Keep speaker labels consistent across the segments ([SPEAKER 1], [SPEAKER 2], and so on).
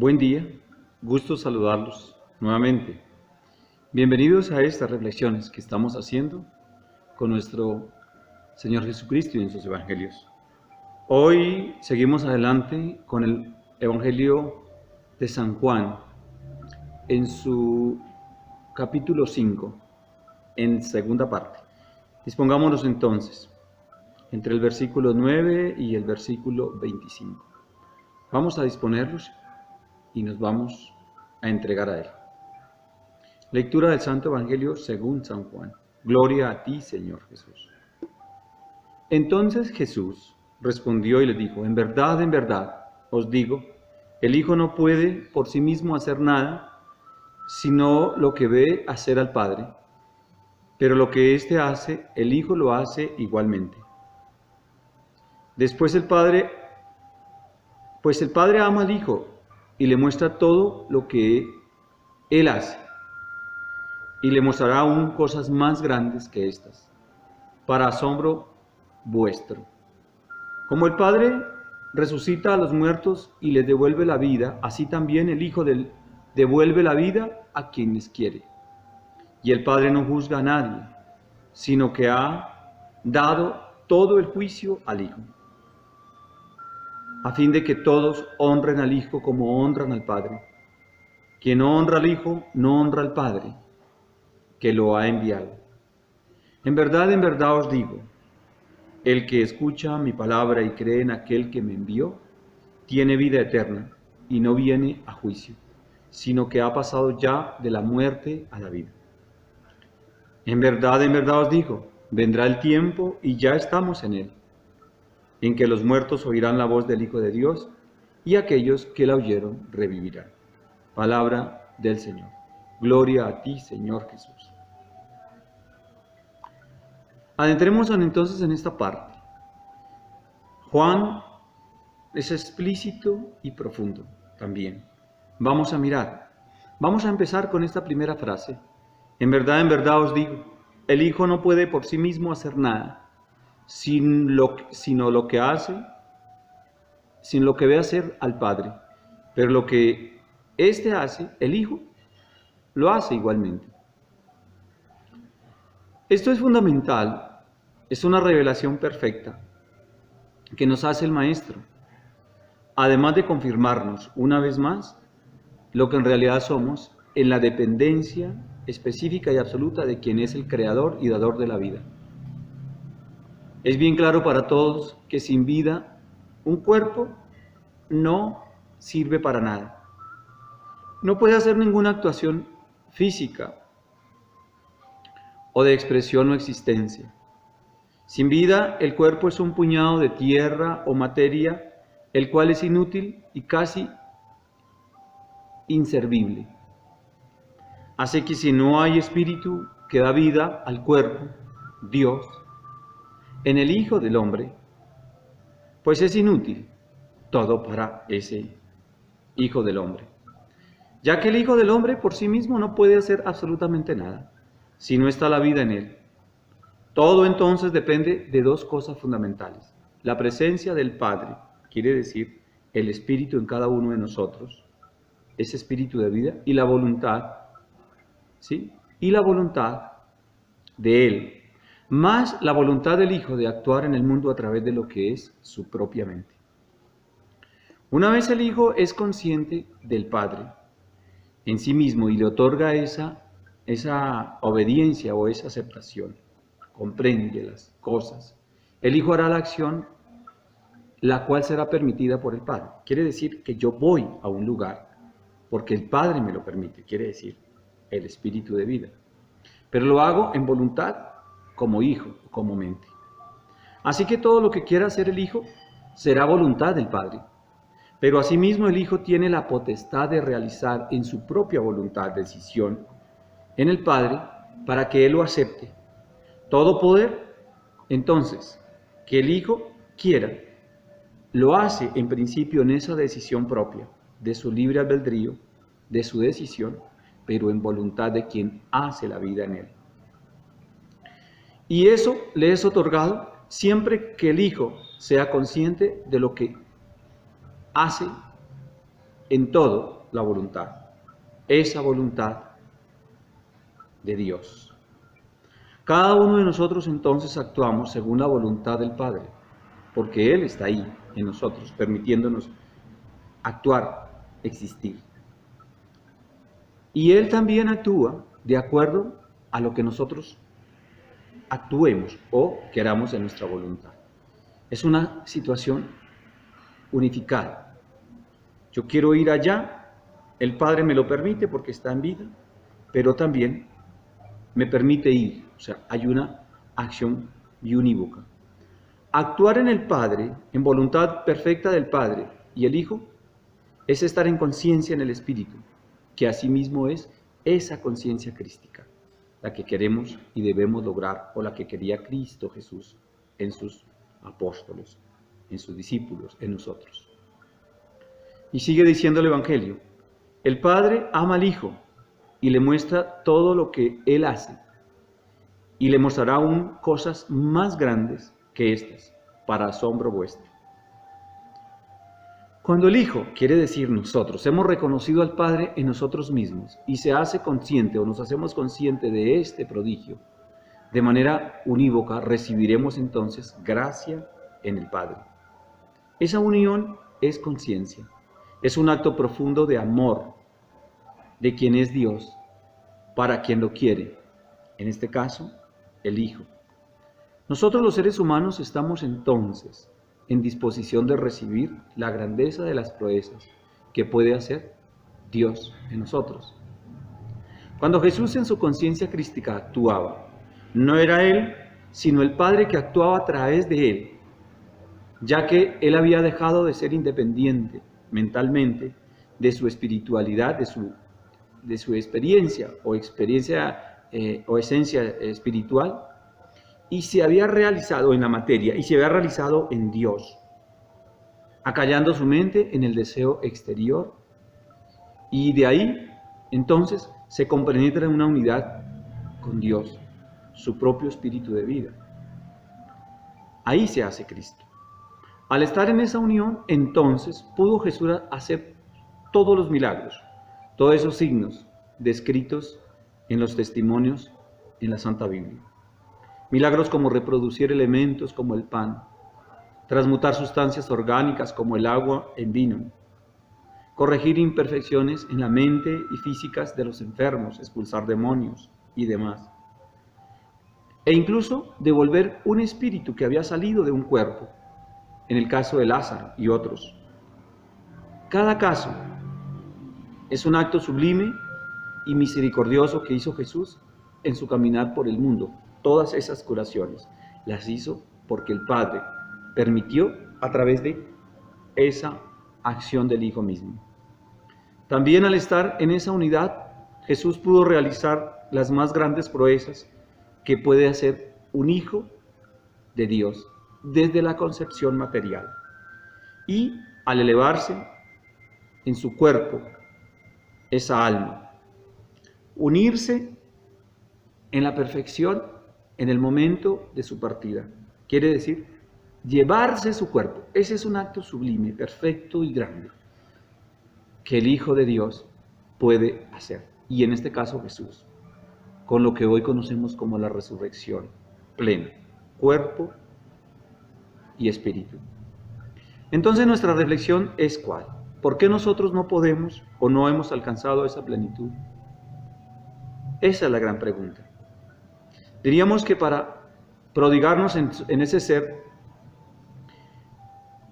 [SPEAKER 1] Buen día, gusto saludarlos nuevamente. Bienvenidos a estas reflexiones que estamos haciendo con nuestro Señor Jesucristo y en sus evangelios. Hoy seguimos adelante con el Evangelio de San Juan en su capítulo 5, en segunda parte. Dispongámonos entonces entre el versículo 9 y el versículo 25. Vamos a disponerlos y nos vamos a entregar a Él. Lectura del Santo Evangelio según San Juan. Gloria a ti, Señor Jesús. Entonces Jesús respondió y le dijo: en verdad, os digo, el Hijo no puede por sí mismo hacer nada, sino lo que ve hacer al Padre. Pero lo que éste hace, el Hijo lo hace igualmente. Después el Padre ama al Hijo y le muestra todo lo que Él hace, y le mostrará aún cosas más grandes que estas, para asombro vuestro. Como el Padre resucita a los muertos y les devuelve la vida, así también el Hijo devuelve la vida a quienes quiere. Y el Padre no juzga a nadie, sino que ha dado todo el juicio al Hijo, a fin de que todos honren al Hijo como honran al Padre. Quien no honra al Hijo, no honra al Padre, que lo ha enviado. En verdad os digo, el que escucha mi palabra y cree en aquel que me envió, tiene vida eterna y no viene a juicio, sino que ha pasado ya de la muerte a la vida. En verdad os digo, vendrá el tiempo, y ya estamos en él, en que los muertos oirán la voz del Hijo de Dios, y aquellos que la oyeron revivirán. Palabra del Señor. Gloria a ti, Señor Jesús. Adentrémonos entonces en esta parte. Juan es explícito y profundo también. Vamos a mirar. Vamos a empezar con esta primera frase. En verdad os digo, el Hijo no puede por sí mismo hacer nada, sino lo que ve hacer al Padre. Pero lo que éste hace, el Hijo, lo hace igualmente. Esto es fundamental, es una revelación perfecta que nos hace el Maestro, además de confirmarnos una vez más lo que en realidad somos en la dependencia específica y absoluta de quien es el Creador y Dador de la vida. Es bien claro para todos que sin vida un cuerpo no sirve para nada. No puede hacer ninguna actuación física o de expresión o existencia. Sin vida, el cuerpo es un puñado de tierra o materia, el cual es inútil y casi inservible. Así que si no hay espíritu que da vida al cuerpo, Dios, en el Hijo del Hombre, pues es inútil todo para ese Hijo del Hombre, ya que el Hijo del Hombre por sí mismo no puede hacer absolutamente nada, si no está la vida en él. Todo entonces depende de dos cosas fundamentales: la presencia del Padre, quiere decir el Espíritu en cada uno de nosotros, ese Espíritu de vida, y la voluntad, ¿sí? Y la voluntad de Él, más la voluntad del Hijo de actuar en el mundo a través de lo que es su propia mente. Una vez el Hijo es consciente del Padre en sí mismo y le otorga esa obediencia o esa aceptación, comprende las cosas, el Hijo hará la acción la cual será permitida por el Padre. Quiere decir que yo voy a un lugar porque el Padre me lo permite, quiere decir el Espíritu de vida. Pero lo hago en voluntad como hijo, como mente. Así que todo lo que quiera hacer el Hijo será voluntad del Padre. Pero asimismo el Hijo tiene la potestad de realizar en su propia voluntad decisión en el Padre para que Él lo acepte. Todo poder, entonces, que el Hijo quiera, lo hace en principio en esa decisión propia, de su libre albedrío, de su decisión, pero en voluntad de quien hace la vida en Él. Y eso le es otorgado siempre que el Hijo sea consciente de lo que hace en todo la voluntad, esa voluntad de Dios. Cada uno de nosotros entonces actuamos según la voluntad del Padre, porque Él está ahí en nosotros, permitiéndonos actuar, existir. Y Él también actúa de acuerdo a lo que nosotros actuemos o queramos en nuestra voluntad. Es una situación unificada. Yo quiero ir allá, el Padre me lo permite porque está en vida, pero también me permite ir. O sea, hay una acción biunívoca. Actuar en el Padre, en voluntad perfecta del Padre y el Hijo, es estar en conciencia en el Espíritu, que asimismo es esa conciencia crística, la que queremos y debemos lograr, o la que quería Cristo Jesús en sus apóstoles, en sus discípulos, en nosotros. Y sigue diciendo el Evangelio, el Padre ama al Hijo y le muestra todo lo que Él hace, y le mostrará aún cosas más grandes que estas, para asombro vuestro. Cuando el Hijo, quiere decir nosotros, hemos reconocido al Padre en nosotros mismos y se hace consciente o nos hacemos consciente de este prodigio, de manera unívoca recibiremos entonces gracia en el Padre. Esa unión es conciencia, es un acto profundo de amor de quien es Dios, para quien lo quiere, en este caso, el Hijo. Nosotros los seres humanos estamos entonces en disposición de recibir la grandeza de las proezas que puede hacer Dios en nosotros. Cuando Jesús en su conciencia crística actuaba, no era Él, sino el Padre que actuaba a través de Él, ya que Él había dejado de ser independiente mentalmente de su espiritualidad, de su experiencia o esencia espiritual, y se había realizado en la materia y se había realizado en Dios, acallando su mente en el deseo exterior, y de ahí entonces se compenetra en una unidad con Dios, su propio espíritu de vida. Ahí se hace Cristo. Al estar en esa unión, entonces pudo Jesús hacer todos los milagros, todos esos signos descritos en los testimonios en la Santa Biblia. Milagros como reproducir elementos como el pan, transmutar sustancias orgánicas como el agua en vino, corregir imperfecciones en la mente y físicas de los enfermos, expulsar demonios y demás. E incluso devolver un espíritu que había salido de un cuerpo, en el caso de Lázaro y otros. Cada caso es un acto sublime y misericordioso que hizo Jesús en su caminar por el mundo. Todas esas curaciones las hizo porque el Padre permitió a través de esa acción del Hijo mismo. También al estar en esa unidad, Jesús pudo realizar las más grandes proezas que puede hacer un Hijo de Dios desde la concepción material. Y al elevarse en su cuerpo, esa alma, unirse en la perfección en el momento de su partida. Quiere decir, llevarse su cuerpo. Ese es un acto sublime, perfecto y grande que el Hijo de Dios puede hacer. Y en este caso Jesús, con lo que hoy conocemos como la resurrección plena, cuerpo y espíritu. Entonces nuestra reflexión es ¿cuál? ¿Por qué nosotros no podemos o no hemos alcanzado esa plenitud? Esa es la gran pregunta. Diríamos que para prodigarnos en ese ser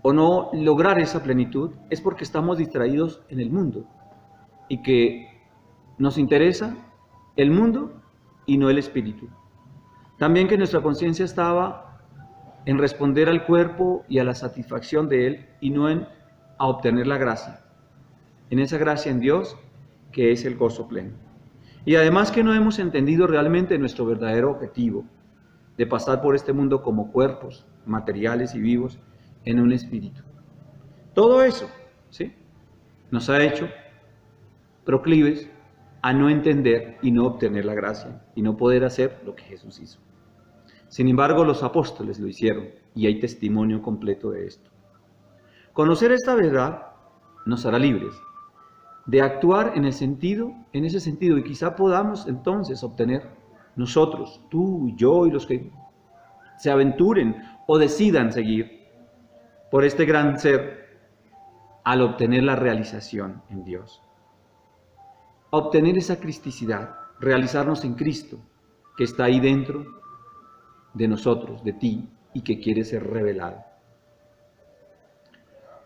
[SPEAKER 1] o no lograr esa plenitud es porque estamos distraídos en el mundo y que nos interesa el mundo y no el espíritu. También que nuestra conciencia estaba en responder al cuerpo y a la satisfacción de él y no en a obtener la gracia, en esa gracia en Dios que es el gozo pleno. Y además que no hemos entendido realmente nuestro verdadero objetivo de pasar por este mundo como cuerpos materiales y vivos en un espíritu. Todo eso, ¿sí?, nos ha hecho proclives a no entender y no obtener la gracia y no poder hacer lo que Jesús hizo. Sin embargo, los apóstoles lo hicieron y hay testimonio completo de esto. Conocer esta verdad nos hará libres de actuar en ese sentido, y quizá podamos entonces obtener nosotros, tú, yo y los que se aventuren o decidan seguir por este gran ser al obtener la realización en Dios. Obtener esa cristicidad, realizarnos en Cristo, que está ahí dentro de nosotros, de ti, y que quiere ser revelado.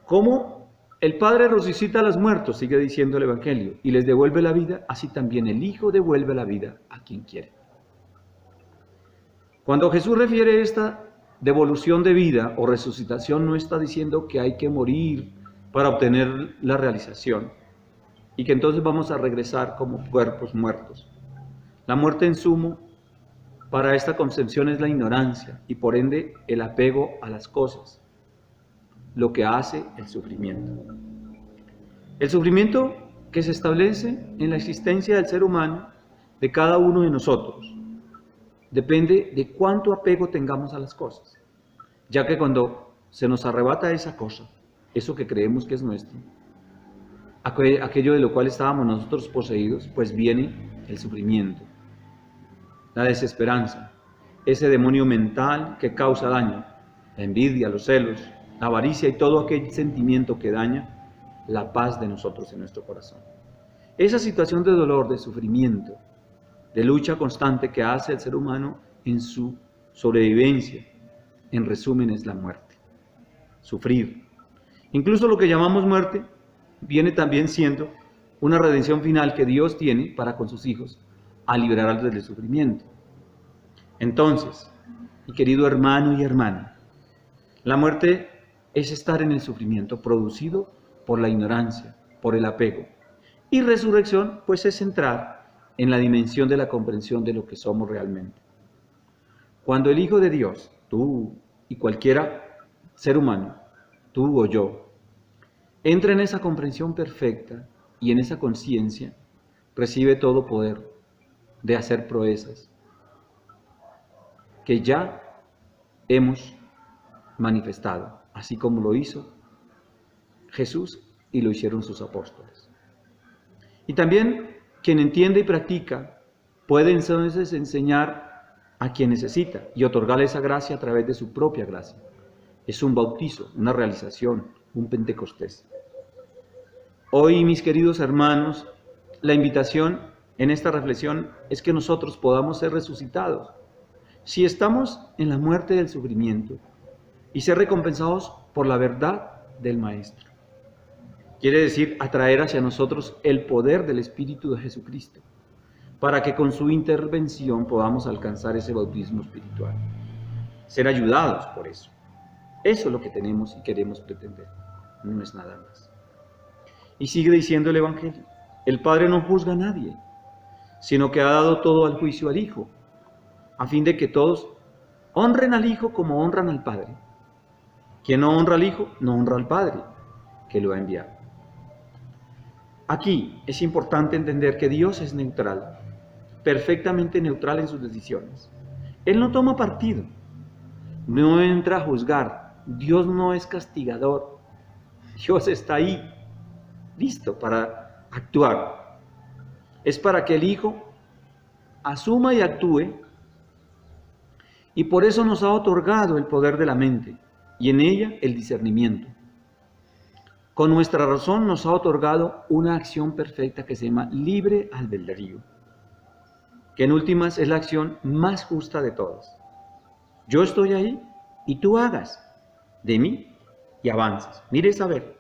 [SPEAKER 1] ¿Cómo el Padre resucita a los muertos? Sigue diciendo el Evangelio, y les devuelve la vida, así también el Hijo devuelve la vida a quien quiere. Cuando Jesús refiere esta devolución de vida o resucitación, no está diciendo que hay que morir para obtener la realización y que entonces vamos a regresar como cuerpos muertos. La muerte en sumo para esta concepción es la ignorancia y por ende el apego a las cosas, lo que hace el sufrimiento. El sufrimiento que se establece en la existencia del ser humano, de cada uno de nosotros, depende de cuánto apego tengamos a las cosas, ya que cuando se nos arrebata esa cosa, eso que creemos que es nuestro, aquello de lo cual estábamos nosotros poseídos, pues viene el sufrimiento, la desesperanza, ese demonio mental que causa daño, la envidia, los celos, la avaricia y todo aquel sentimiento que daña la paz de nosotros en nuestro corazón. Esa situación de dolor, de sufrimiento, de lucha constante que hace el ser humano en su sobrevivencia, en resumen es la muerte, sufrir. Incluso lo que llamamos muerte viene también siendo una redención final que Dios tiene para con sus hijos, a liberarlos del sufrimiento. Entonces, mi querido hermano y hermana, la muerte es estar en el sufrimiento producido por la ignorancia, por el apego. Y resurrección, pues es entrar en la dimensión de la comprensión de lo que somos realmente. Cuando el Hijo de Dios, tú y cualquiera ser humano, tú o yo, entra en esa comprensión perfecta y en esa conciencia, recibe todo poder de hacer proezas que ya hemos manifestado, así como lo hizo Jesús y lo hicieron sus apóstoles. Y también quien entiende y practica puede entonces enseñar a quien necesita y otorgarle esa gracia a través de su propia gracia. Es un bautizo, una realización, un Pentecostés. Hoy, mis queridos hermanos, la invitación en esta reflexión es que nosotros podamos ser resucitados. Si estamos en la muerte del sufrimiento y ser recompensados por la verdad del Maestro. Quiere decir atraer hacia nosotros el poder del Espíritu de Jesucristo, para que con su intervención podamos alcanzar ese bautismo espiritual. Ser ayudados por eso. Eso es lo que tenemos y queremos pretender. No es nada más. Y sigue diciendo el Evangelio, el Padre no juzga a nadie, sino que ha dado todo al juicio al Hijo, a fin de que todos honren al Hijo como honran al Padre. Quien no honra al Hijo, no honra al Padre, que lo ha enviado. Aquí es importante entender que Dios es neutral, perfectamente neutral en sus decisiones. Él no toma partido, no entra a juzgar. Dios no es castigador. Dios está ahí, listo para actuar. Es para que el Hijo asuma y actúe, y por eso nos ha otorgado el poder de la mente, y en ella el discernimiento. Con nuestra razón nos ha otorgado una acción perfecta que se llama libre albedrío, que en últimas es la acción más justa de todas. Yo estoy ahí y tú hagas de mí y avances. Mires a ver,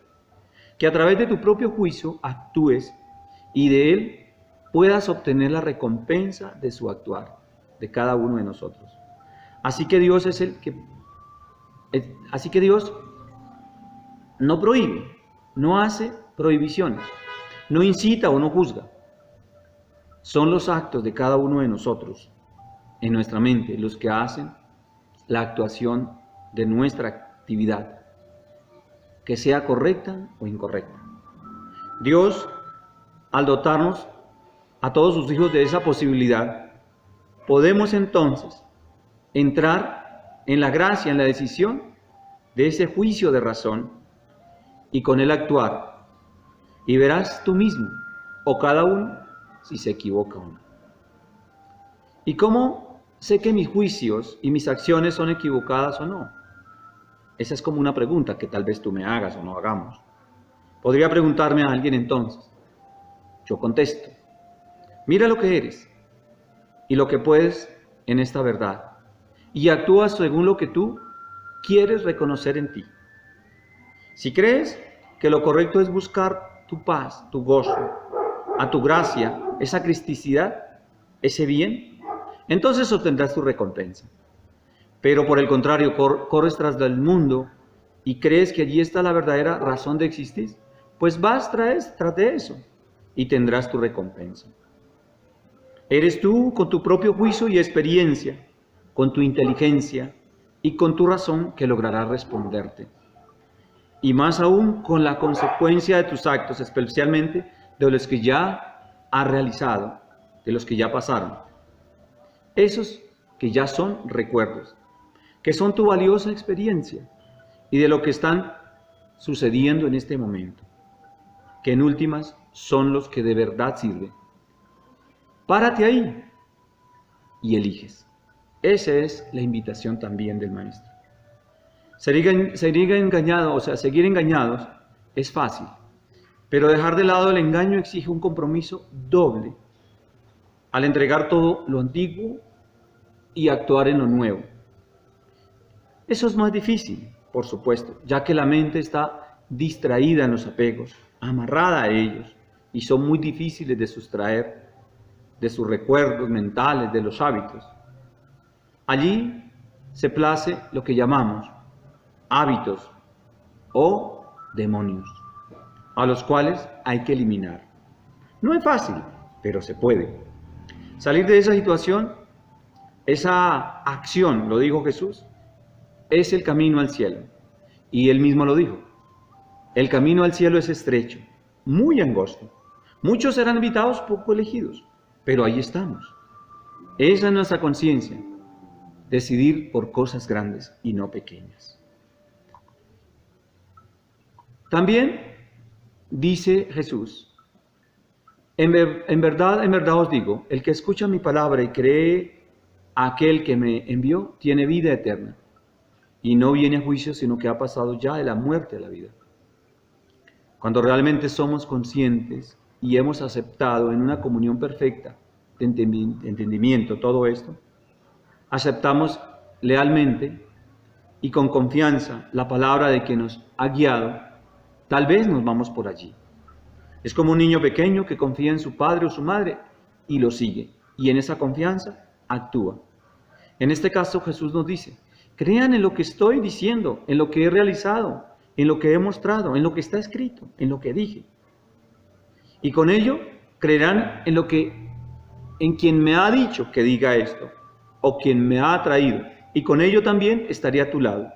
[SPEAKER 1] que a través de tu propio juicio actúes y de él puedas obtener la recompensa de su actuar, de cada uno de nosotros. Así que Dios no prohíbe, no hace prohibiciones, no incita o no juzga. Son los actos de cada uno de nosotros, en nuestra mente, los que hacen la actuación de nuestra actividad, que sea correcta o incorrecta. Dios, al dotarnos a todos sus hijos de esa posibilidad, podemos entonces entrar en la gracia, en la decisión de ese juicio de razón y con él actuar. y verás tú mismo, o cada uno, si se equivoca o no. ¿Y cómo sé que mis juicios y mis acciones son equivocadas o no? Esa es como una pregunta que tal vez tú me hagas o no hagamos. Podría preguntarme a alguien entonces. Yo contesto, mira lo que eres y lo que puedes en esta verdad, y actúas según lo que tú quieres reconocer en ti. Si crees que lo correcto es buscar tu paz, tu gozo, a tu gracia, esa cristicidad, ese bien, entonces obtendrás tu recompensa. Pero por el contrario, corres tras del mundo y crees que allí está la verdadera razón de existir, pues vas tras de eso y tendrás tu recompensa. Eres tú con tu propio juicio y experiencia, con tu inteligencia y con tu razón que lograrás responderte. Y más aún con la consecuencia de tus actos, especialmente de los que ya has realizado, de los que ya pasaron. Esos que ya son recuerdos, que son tu valiosa experiencia y de lo que están sucediendo en este momento, que en últimas son los que de verdad sirven. Párate ahí y eliges. Esa es la invitación también del Maestro. Seguir engañados es fácil, pero dejar de lado el engaño exige un compromiso doble al entregar todo lo antiguo y actuar en lo nuevo. Eso es más difícil, por supuesto, ya que la mente está distraída en los apegos, amarrada a ellos, y son muy difíciles de sustraer de sus recuerdos mentales, de los hábitos. Allí se place lo que llamamos hábitos o demonios, a los cuales hay que eliminar. No es fácil, pero se puede. Salir de esa situación, esa acción, lo dijo Jesús, es el camino al cielo. Y él mismo lo dijo. El camino al cielo es estrecho, muy angosto. Muchos serán invitados, poco elegidos, pero ahí estamos. Esa es nuestra conciencia, decidir por cosas grandes y no pequeñas. También dice Jesús, en verdad os digo, el que escucha mi palabra y cree a aquel que me envió, tiene vida eterna, y no viene a juicio, sino que ha pasado ya de la muerte a la vida. Cuando realmente somos conscientes y hemos aceptado en una comunión perfecta de entendimiento todo esto, aceptamos lealmente y con confianza la palabra de que nos ha guiado, tal vez nos vamos por allí. Es como un niño pequeño que confía en su padre o su madre y lo sigue, y en esa confianza actúa. En este caso Jesús nos dice, crean en lo que estoy diciendo, en lo que he realizado, en lo que he mostrado, en lo que está escrito, en lo que dije. Y con ello creerán en quien me ha dicho que diga esto, o quien me ha traído, y con ello también estaré a tu lado.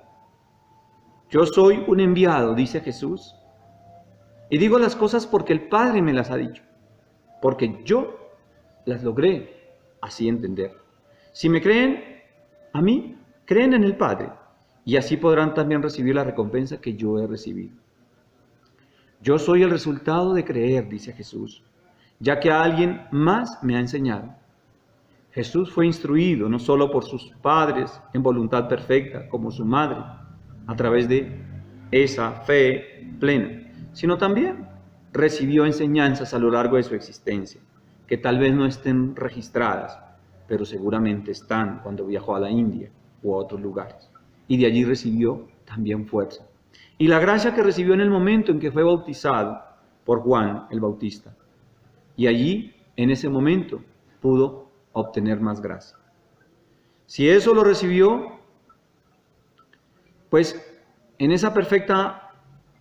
[SPEAKER 1] Yo soy un enviado, dice Jesús, y digo las cosas porque el Padre me las ha dicho, porque yo las logré así entender. Si me creen a mí, creen en el Padre, y así podrán también recibir la recompensa que yo he recibido. Yo soy el resultado de creer, dice Jesús, ya que alguien más me ha enseñado. Jesús fue instruido no solo por sus padres en voluntad perfecta, como su madre, a través de esa fe plena, sino también recibió enseñanzas a lo largo de su existencia, que tal vez no estén registradas, pero seguramente están cuando viajó a la India u a otros lugares. Y de allí recibió también fuerza. Y la gracia que recibió en el momento en que fue bautizado por Juan el Bautista. Y allí, en ese momento, pudo obtener más gracia. Si eso lo recibió, pues en esa perfecta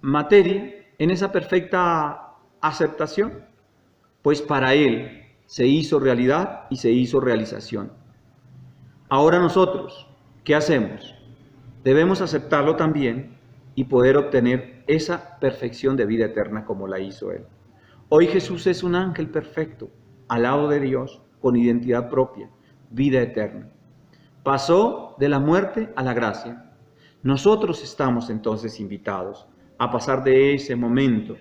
[SPEAKER 1] materia, en esa perfecta aceptación, pues para él se hizo realidad y se hizo realización. Ahora nosotros, ¿qué hacemos? Debemos aceptarlo también y poder obtener esa perfección de vida eterna como la hizo él. Hoy Jesús es un ángel perfecto, al lado de Dios, con identidad propia, vida eterna. Pasó de la muerte a la gracia. Nosotros estamos entonces invitados a pasar de ese momento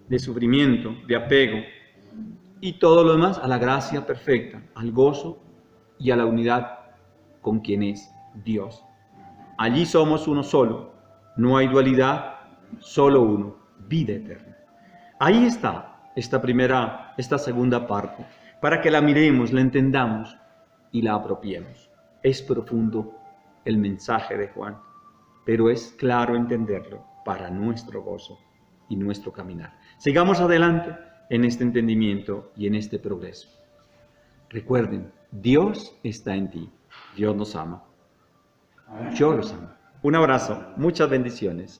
[SPEAKER 1] de sufrimiento, de apego, y todo lo demás a la gracia perfecta, al gozo y a la unidad con quien es Dios. Allí somos uno solo, no hay dualidad, solo uno, vida eterna. Ahí está esta segunda parte, para que la miremos, la entendamos y la apropiemos. Es profundo el mensaje de Juan, pero es claro entenderlo para nuestro gozo y nuestro caminar. Sigamos adelante en este entendimiento y en este progreso. Recuerden, Dios está en ti, Dios nos ama, yo los amo. Un abrazo, muchas bendiciones.